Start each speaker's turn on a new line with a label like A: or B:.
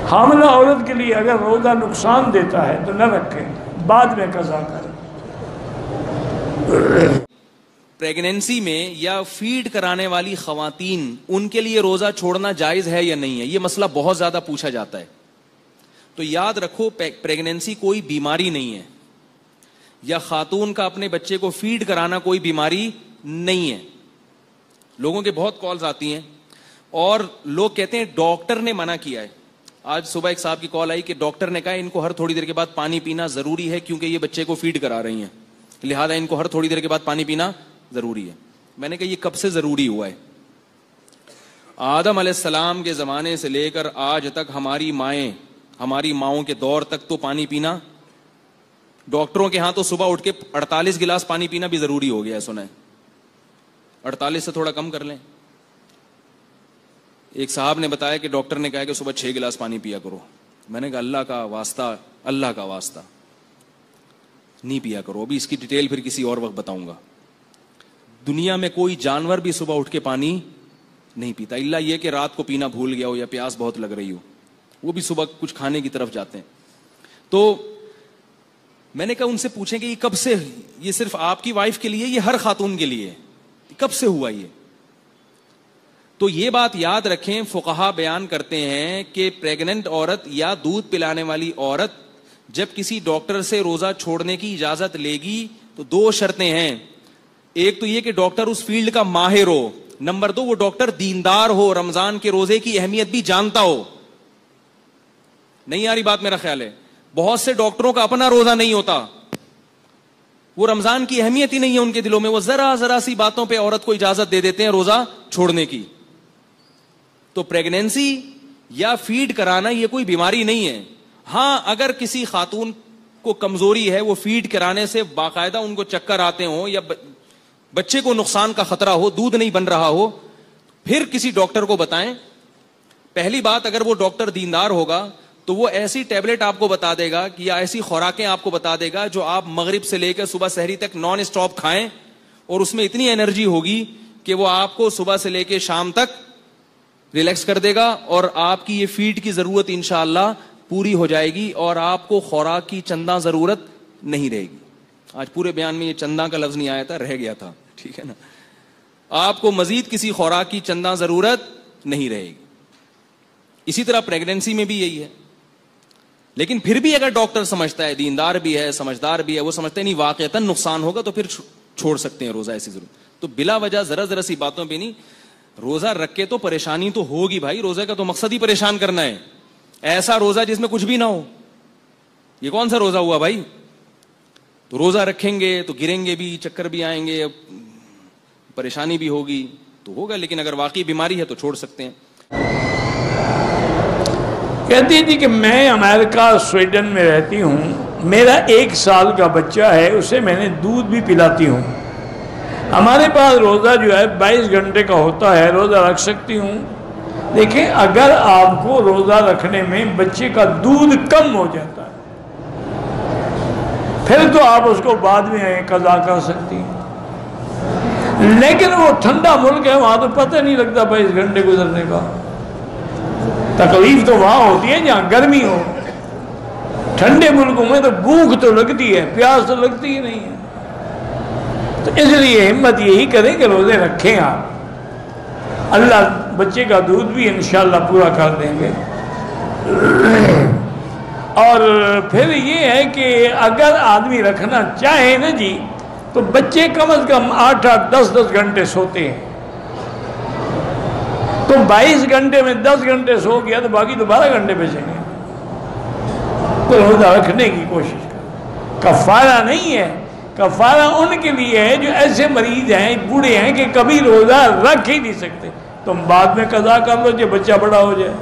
A: حاملہ عورت کے لیے اگر روزہ نقصان دیتا ہے تو نہ رکھیں، بعد میں قضا کریں۔
B: پریگنینسی میں یا فیڈ کرانے والی خواتین، ان کے لیے روزہ چھوڑنا جائز ہے یا نہیں ہے؟ یہ مسئلہ بہت زیادہ پوچھا جاتا ہے۔ تو یاد رکھو، پریگنینسی کوئی بیماری نہیں ہے، یا خاتون کا اپنے بچے کو فیڈ کرانا کوئی بیماری نہیں ہے۔ لوگوں کے بہت کالز آتی ہیں اور لوگ کہتے ہیں ڈاکٹر نے منع کیا ہے۔ آج صبح ایک صاحب کی کال آئی کہ ڈاکٹر نے کہا ان کو ہر تھوڑی دیر کے بعد پانی پینا ضروری ہے کیونکہ یہ بچے کو فیڈ کرا رہی ہیں، لہذا ان کو ہر تھوڑی دیر کے بعد پانی پینا ضروری ہے۔ میں نے کہا یہ کب سے ضروری ہوا ہے؟ آدم علیہ السلام کے زمانے سے لے کر آج تک ہماری ماؤں کے دور تک تو پانی پینا، ڈاکٹروں کے ہاں تو صبح اٹھ کے 48 گلاس پانی پینا بھی ضروری ہو گیا ہے، سنا ہے 48 سے تھوڑا کم کر لیں۔ ایک صاحب نے بتایا کہ ڈاکٹر نے کہا کہ صبح 6 گلاس پانی پیا کرو۔ میں نے کہا اللہ کا واسطہ نہیں پیا کرو، ابھی اس کی ڈیٹیل پھر کسی اور وقت بتاؤں گا۔ دنیا میں کوئی جانور بھی صبح اٹھ کے پانی نہیں پیتا، الا یہ کہ رات کو پینا بھول گیا ہو یا پیاس بہت لگ رہی ہو، وہ بھی صبح کچھ کھانے کی طرف جاتے ہیں۔ تو میں نے کہا ان سے پوچھیں کہ یہ کب سے، یہ صرف آپ کی وائف کے لیے، یہ ہر خاتون کے لیے کب سے ہوا یہ؟ تو یہ بات یاد رکھیں، فقہا بیان کرتے ہیں کہ پریگننٹ عورت یا دودھ پلانے والی عورت جب کسی ڈاکٹر سے روزہ چھوڑنے کی اجازت لے گی تو 2 شرطیں ہیں۔ ایک تو یہ کہ ڈاکٹر اس فیلڈ کا ماہر ہو، نمبر 2 وہ ڈاکٹر دیندار ہو، رمضان کے روزے کی اہمیت بھی جانتا ہو۔ نہیں آ رہی بات؟ میرا خیال ہے بہت سے ڈاکٹروں کا اپنا روزہ نہیں ہوتا، وہ رمضان کی اہمیت ہی نہیں ہے ان کے دلوں میں، وہ ذرا سی باتوں پہ عورت کو اجازت دے دیتے ہیں روزہ چھوڑنے کی۔ تو پریگنینسی یا فیڈ کرانا یہ کوئی بیماری نہیں ہے۔ ہاں اگر کسی خاتون کو کمزوری ہے، وہ فیڈ کرانے سے باقاعدہ ان کو چکر آتے ہوں یا بچے کو نقصان کا خطرہ ہو، دودھ نہیں بن رہا ہو، پھر کسی ڈاکٹر کو بتائیں۔ پہلی بات، اگر وہ ڈاکٹر دیندار ہوگا تو وہ ایسی ٹیبلٹ آپ کو بتا دے گا کہ یا ایسی خوراکیں آپ کو بتا دے گا جو آپ مغرب سے لے کے صبح سحری تک نان اسٹاپ کھائیں، اور اس میں اتنی انرجی ہوگی کہ وہ آپ کو صبح سے لے کے شام تک ریلیکس کر دے گا، اور آپ کی یہ فیڈ کی ضرورت انشاءاللہ پوری ہو جائے گی، اور آپ کو خوراک کی چندہ ضرورت نہیں رہے گی۔ آج پورے بیان میں یہ چندہ کا لفظ نہیں آیا تھا، رہ گیا تھا، ٹھیک ہے نا؟ آپ کو مزید کسی خوراک کی چندہ ضرورت نہیں رہے گی۔ اسی طرح پریگنینسی میں بھی یہی ہے۔ لیکن پھر بھی اگر ڈاکٹر سمجھتا ہے، دیندار بھی ہے، سمجھدار بھی ہے، وہ سمجھتے نہیں واقعتاً نقصان ہوگا، تو پھر چھوڑ سکتے ہیں روزہ، ایسی ضرورت۔ تو بلا وجہ ذرا سی باتوں پہ نہیں روزہ رکھ کے تو پریشانی تو ہوگی بھائی، روزے کا تو مقصد ہی پریشان کرنا ہے۔ ایسا روزہ جس میں کچھ بھی نہ ہو، یہ کون سا روزہ ہوا بھائی؟ تو روزہ رکھیں گے تو گریں گے بھی، چکر بھی آئیں گے، پریشانی بھی ہوگی تو ہوگا، لیکن اگر واقعی بیماری ہے تو چھوڑ سکتے ہیں۔
A: کہتی تھی کہ میں امریکہ سویڈن میں رہتی ہوں، میرا 1 سال کا بچہ ہے، اسے میں نے دودھ بھی پلاتی ہوں، ہمارے پاس روزہ جو ہے 22 گھنٹے کا ہوتا ہے، روزہ رکھ سکتی ہوں؟ دیکھیں، اگر آپ کو روزہ رکھنے میں بچے کا دودھ کم ہو جاتا ہے پھر تو آپ اس کو بعد میں قضا کر سکتی ہیں، لیکن وہ ٹھنڈا ملک ہے، وہاں تو پتہ نہیں لگتا 22 گھنٹے گزرنے کا۔ تکلیف تو وہاں ہوتی ہے جہاں گرمی ہو، ٹھنڈے ملکوں میں تو بھوک تو لگتی ہے، پیاس تو لگتی ہی نہیں ہے۔ تو اس لیے ہمت یہی کریں کہ روزے رکھیں آپ، اللہ بچے کا دودھ بھی انشاءاللہ پورا کر دیں گے۔ اور پھر یہ ہے کہ اگر آدمی رکھنا چاہے نا جی، تو بچے کم از کم 8-8 10-10 گھنٹے سوتے ہیں، تو 22 گھنٹے میں 10 گھنٹے سو گیا تو باقی تو 12 گھنٹے بچیں گے۔ تو روزہ رکھنے کی کوشش کریں، کفارہ نہیں ہے، کفارہ ان کے لیے ہے جو ایسے مریض ہیں، بوڑھے ہیں کہ کبھی روزہ رکھ ہی نہیں سکتے، تم بعد میں قضا کر لو جب بچہ بڑا ہو جائے۔